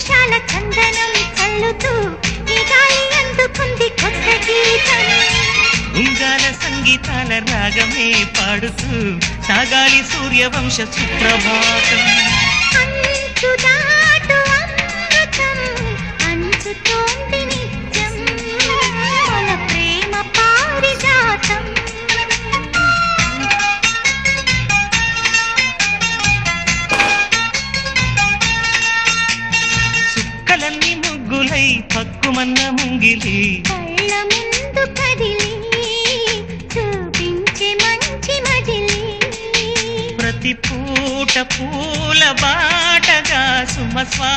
సంతోషాల చందనం చల్లుతూ ఈ గాలి అందుకుంది కొత్త గీతం. ఉంగాల సంగీతాల రాగమే పాడుతూ సాగాలి సూర్యవంశ సుప్రభాతం. అంచు దాటు అమృతం అంచుతోంది నిత్యం మన ప్రేమ పారిజాతం. చుక్కలన్నీ ముగ్గులై పక్కుమన్న ముంగిలి కళ్ళ ముందు కదిలి చూపించే మంచి మజిలీ. ప్రతి పూట పూల బాటగా సుమస్వా